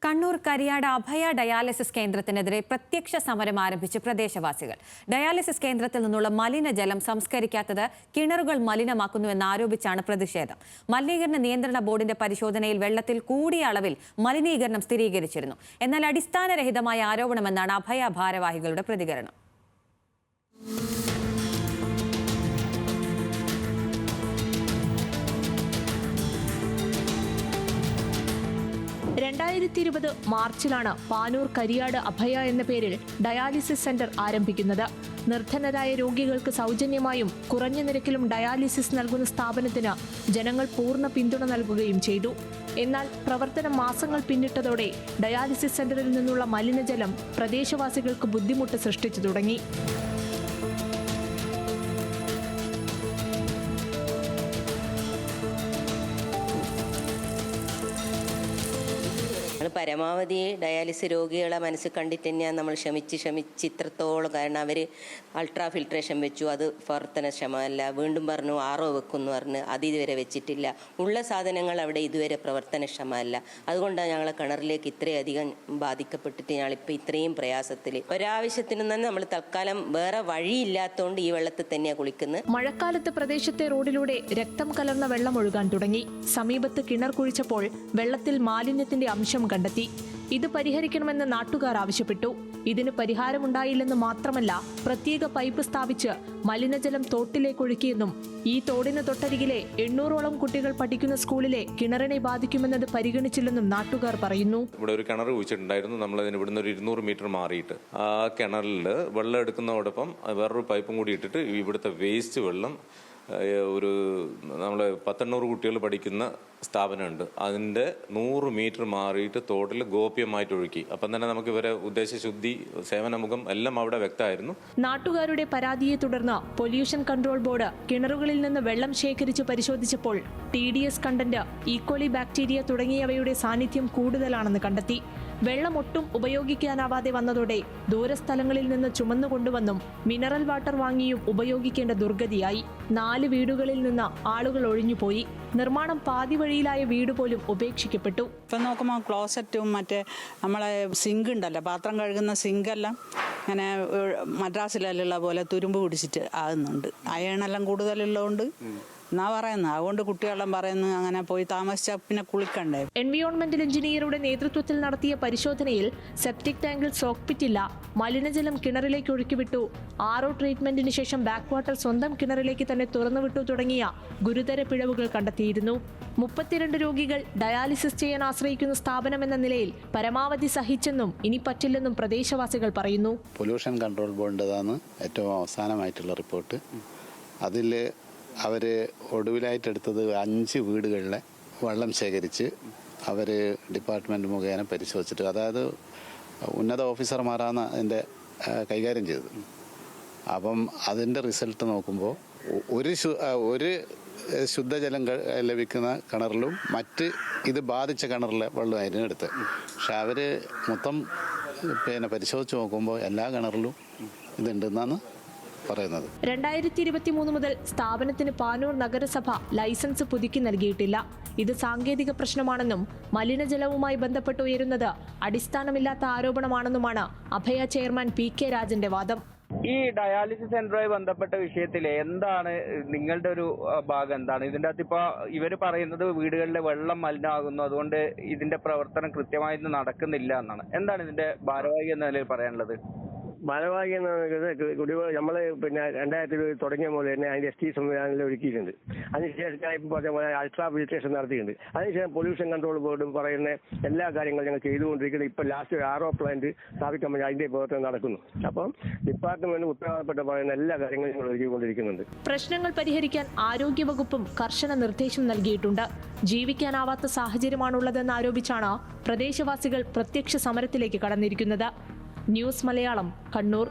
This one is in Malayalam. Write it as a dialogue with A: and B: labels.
A: കണ്ണൂർ കരിയാട് അഭയ ഡയാലിസിസ് കേന്ദ്രത്തിനെതിരെ പ്രത്യക്ഷ സമരം ആരംഭിച്ച് പ്രദേശവാസികൾ. ഡയാലിസിസ് കേന്ദ്രത്തിൽ നിന്നുള്ള മലിനജലം സംസ്കരിക്കാത്തത് കിണറുകൾ മലിനമാക്കുന്നുവെന്നാരോപിച്ചാണ് പ്രതിഷേധം. മലിനീകരണ നിയന്ത്രണ ബോർഡിന്റെ പരിശോധനയിൽ വെള്ളത്തിൽ കൂടിയ അളവിൽ മലിനീകരണം സ്ഥിരീകരിച്ചിരുന്നു. എന്നാൽ അടിസ്ഥാനരഹിതമായ ആരോപണമെന്നാണ് അഭയ ഭാരവാഹികളുടെ പ്രതികരണം.
B: 2020 മാർച്ചിലാണ് പാനൂർ കരിയാട് അഭയ എന്ന പേരിൽ ഡയാലിസിസ് സെന്റർ ആരംഭിക്കുന്നത്. നിർധനരായ രോഗികൾക്ക് സൗജന്യമായും കുറഞ്ഞ നിരക്കിലും ഡയാലിസിസ് നൽകുന്ന സ്ഥാപനത്തിന് ജനങ്ങൾ പൂർണ്ണ പിന്തുണ നൽകുകയും ചെയ്തു. എന്നാൽ പ്രവർത്തനം മാസങ്ങൾ പിന്നിട്ടതോടെ ഡയാലിസിസ് സെന്ററിൽ നിന്നുള്ള മലിനജലം പ്രദേശവാസികൾക്ക് ബുദ്ധിമുട്ട് സൃഷ്ടിച്ചു തുടങ്ങി.
C: പരമാവധി ഡയാലിസിസ് രോഗികളെ മനസ്സിൽ കണ്ടിട്ട് തന്നെയാണ് നമ്മൾ ക്ഷമിച്ച് ഇത്രത്തോളം. കാരണം അവർ അൾട്രാ ഫിൽട്രേഷൻ വെച്ചു, അത് പ്രവർത്തനക്ഷമമല്ല. വീണ്ടും പറഞ്ഞു ആറോ വെക്കുമെന്ന് പറഞ്ഞ് അത് ഇതുവരെ വെച്ചിട്ടില്ല. ഉള്ള സാധനങ്ങൾ അവിടെ ഇതുവരെ പ്രവർത്തനക്ഷമമല്ല. അതുകൊണ്ടാണ് ഞങ്ങളെ കിണറിലേക്ക് ഇത്രയധികം ബാധിക്കപ്പെട്ടിട്ട് ഞങ്ങളിപ്പോൾ ഇത്രയും പ്രയാസത്തിൽ. ഒരാവശ്യത്തിന് തന്നെ നമ്മൾ തൽക്കാലം വേറെ വഴിയില്ലാത്തതുകൊണ്ട് ഈ വെള്ളത്തിൽ തന്നെയാണ് കുളിക്കുന്നത്.
B: മഴക്കാലത്ത് പ്രദേശത്തെ റോഡിലൂടെ രക്തം കലർന്ന വെള്ളം ഒഴുകാൻ തുടങ്ങി. സമീപത്ത് കിണർ കുഴിച്ചപ്പോൾ വെള്ളത്തിൽ മാലിന്യത്തിന്റെ അംശം കണ്ടെത്തി. ഇത് പരിഹരിക്കണമെന്ന് നാട്ടുകാർ ആവശ്യപ്പെട്ടു. ഇതിന് പരിഹാരമുണ്ടായില്ലെന്ന് മാത്രമല്ല, പ്രത്യേക പൈപ്പ് സ്ഥാപിച്ച് മലിനജലം തോട്ടിലേക്ക് ഒഴുക്കിയെന്നും ഈ തോടിന് തൊട്ടരികിലെ 800ഓളം കുട്ടികൾ പഠിക്കുന്ന സ്കൂളിലെ കിണറിനെ ബാധിക്കുമെന്നത് പരിഗണിച്ചില്ലെന്നും നാട്ടുകാർ പറയുന്നു.
D: ഇവിടെ ഒരു കിണർ കുഴിച്ചിട്ടുണ്ടായിരുന്നു. നമ്മളതിന് ഇവിടുന്ന് ഒരു 200 മീറ്റർ മാറിയിട്ട് ആ കിണറിൽ വെള്ളം എടുക്കുന്നതോടൊപ്പം വേറൊരു പൈപ്പും കൂടി ഇട്ടിട്ട് ഇവിടുത്തെ വേസ്റ്റ് വെള്ളം ഒരു നമ്മൾ 100 കുട്ടികൾ പഠിക്കുന്ന സ്ഥാപനമുണ്ട്, അതിൻ്റെ 100 മീറ്റർ മാറിയിട്ട് തോട്ടിൽ ഗോപ്യമായിട്ട് ഒഴുക്കി. അപ്പം തന്നെ നമുക്ക് ഇവരെ ഉദ്ദേശശുദ്ധി, സേവനമുഖം എല്ലാം അവിടെ വ്യക്തമായിരുന്നു.
B: നാട്ടുകാരുടെ പരാതിയെ തുടർന്ന് പൊല്യൂഷൻ കൺട്രോൾ ബോർഡ് കിണറുകളിൽ നിന്ന് വെള്ളം ശേഖരിച്ച് പരിശോധിച്ചപ്പോൾ TDS കണ്ടന്റ്, ഈക്കോളി ബാക്ടീരിയ തുടങ്ങിയവയുടെ സാന്നിധ്യം കൂടുതലാണെന്ന് കണ്ടെത്തി. വെള്ളം ഒട്ടും ഉപയോഗിക്കാനാവാതെ വന്നതോടെ ദൂരസ്ഥലങ്ങളിൽ നിന്ന് ചുമന്നുകൊണ്ടുവന്നും മിനറൽ വാട്ടർ വാങ്ങിയും ഉപയോഗിക്കേണ്ട ദുർഗതിയായി. 4 വീടുകളിൽ നിന്ന് ആളുകൾ ഒഴിഞ്ഞുപോയി. നിർമ്മാണം പാതി വഴിയിലായ വീട് പോലും ഉപേക്ഷിക്കപ്പെട്ടു.
E: ഇപ്പം നോക്കുമ്പോൾ ക്ലോസറ്റും മറ്റേ നമ്മളെ സിങ്ക് ഉണ്ടല്ലോ, പാത്രം കഴുകുന്ന സിങ്കെല്ലാം ഇങ്ങനെ മദ്രാസിലുള്ള പോലെ തുരുമ്പ് പിടിച്ചിട്ട് ആകുന്നുണ്ട്. അയണെല്ലാം കൂടുതലുള്ളതുകൊണ്ട് എന്നാ പറയുന്നത്. അതുകൊണ്ട് കുട്ടികളെല്ലാം പറയുന്നു അങ്ങനെ പോയി താമസിച്ചാൽ പിന്നെ കുളിക്കണ്ടേ.
B: എൻവിയോൺമെന്റൽ എഞ്ചിനീയറുടെ നേതൃത്വത്തിൽ നടത്തിയ പരിശോധനയിൽ സെപ്റ്റിക് ടാങ്കിൽ സോക്പിറ്റില്ല, മലിനജലം കിണറിലേക്ക് ഒഴുക്കിവിട്ടു, RO ട്രീറ്റ്മെന്റിന് ശേഷം ബാക്ക് വാട്ടർ സ്വന്തം കിണറിലേക്ക് തന്നെ തുറന്നുവിട്ടു തുടങ്ങിയ ഗുരുതര പിഴവുകൾ കണ്ടെത്തിയിരുന്നു. 32 രോഗികൾ ഡയാലിസിസ് ചെയ്യാൻ ആശ്രയിക്കുന്ന സ്ഥാപനമെന്ന നിലയിൽ പരമാവധി സഹിച്ചെന്നും ഇനി പറ്റില്ലെന്നും പ്രദേശവാസികൾ പറയുന്നു.
F: പൊല്യൂഷൻ കൺട്രോൾ ബോർഡിൻ്റെതാണ് ഏറ്റവും അവസാനമായിട്ടുള്ള റിപ്പോർട്ട്. അതിൽ അവർ ഒടുവിലായിട്ടെടുത്തത് 5 വീടുകളിലെ വെള്ളം ശേഖരിച്ച് അവർ ഡിപ്പാർട്ട്മെൻറ്റ് മുഖേന പരിശോധിച്ചിട്ട്, അതായത് ഉന്നത ഓഫീസർമാരാണ് അതിൻ്റെ കൈകാര്യം ചെയ്തത്. അപ്പം അതിൻ്റെ റിസൾട്ട് നോക്കുമ്പോൾ ഒരു ശുദ്ധജലം ലഭിക്കുന്ന കിണറിലും മറ്റ് ഇത് ബാധിച്ച കിണറിലെ വെള്ളമായിരുന്നു എടുത്തത്. പക്ഷെ അവർ മൊത്തം പരിശോധിച്ച് നോക്കുമ്പോൾ എല്ലാ കിണറിലും ഇതുണ്ടെന്നാണ് പറയുന്നത്.
B: 2023 മുതൽ സ്ഥാപനത്തിന് പാനൂർ നഗരസഭ ലൈസൻസ് പുതുക്കി നൽകിയിട്ടില്ല. ഇത് സാങ്കേതിക പ്രശ്നമാണെന്നും മലിനജലവുമായി ബന്ധപ്പെട്ട് ഉയരുന്നത് അടിസ്ഥാനമില്ലാത്ത ആരോപണമാണെന്നുമാണ് അഭയ ചെയർമാൻ PK രാജന്റെ വാദം.
G: ഈ ഡയാലിസിസ് സെന്ററുമായി ബന്ധപ്പെട്ട വിഷയത്തിൽ എന്താണ് നിങ്ങളുടെ ഒരു ഭാഗം എന്താണ്? ഇതിന്റെ അകത്ത് ഇപ്പൊ ഇവര് പറയുന്നത് വീടുകളിലെ വെള്ളം മലിനമാകുന്നു, അതുകൊണ്ട് ഇതിന്റെ പ്രവർത്തനം കൃത്യമായി നടക്കുന്നില്ല എന്നാണ്. എന്താണ് ഇതിന്റെ ഭാരവാഹി എന്ന നിലയിൽ പറയാനുള്ളത്?
H: ഭാരവാഹി എന്ന നമ്മൾ 2000 തുടങ്ങിയ പോലെ തന്നെ അതിന്റെ ST സംവിധാനങ്ങൾ ഒരുക്കിയിട്ടുണ്ട്. അതിനുശേഷം ഞാൻ ഇപ്പോൾ പറഞ്ഞ പോലെ അൾട്രാ ഫിൽട്രേഷൻ നടത്തിയിട്ടുണ്ട്. അതിനുശേഷം പൊല്യൂഷൻ കൺട്രോൾ ബോർഡും പറയുന്ന എല്ലാ കാര്യങ്ങളും ഞങ്ങൾ ചെയ്തുകൊണ്ടിരിക്കുന്നത്. ഇപ്പോൾ ലാസ്റ്റ് RO പ്ലാന്റ് സ്ഥാപിക്കാൻ വേണ്ടി അതിന്റെ പ്രവർത്തനം നടക്കുന്നു. അപ്പം ഡിപ്പാർട്ട്മെന്റ് ഉത്തരവാദപ്പെട്ട പറയുന്ന എല്ലാ കാര്യങ്ങളും ഞങ്ങൾ ഒരുക്കിക്കൊണ്ടിരിക്കുന്നുണ്ട്.
B: പ്രശ്നങ്ങൾ പരിഹരിക്കാൻ ആരോഗ്യവകുപ്പും കർശന നിർദ്ദേശം നൽകിയിട്ടുണ്ട്. ജീവിക്കാനാവാത്ത സാഹചര്യമാണുള്ളതെന്ന് ആരോപിച്ചാണ് പ്രദേശവാസികൾ പ്രത്യക്ഷ സമരത്തിലേക്ക് കടന്നിരിക്കുന്നത്. ന്യൂസ് മലയാളം, കണ്ണൂർ.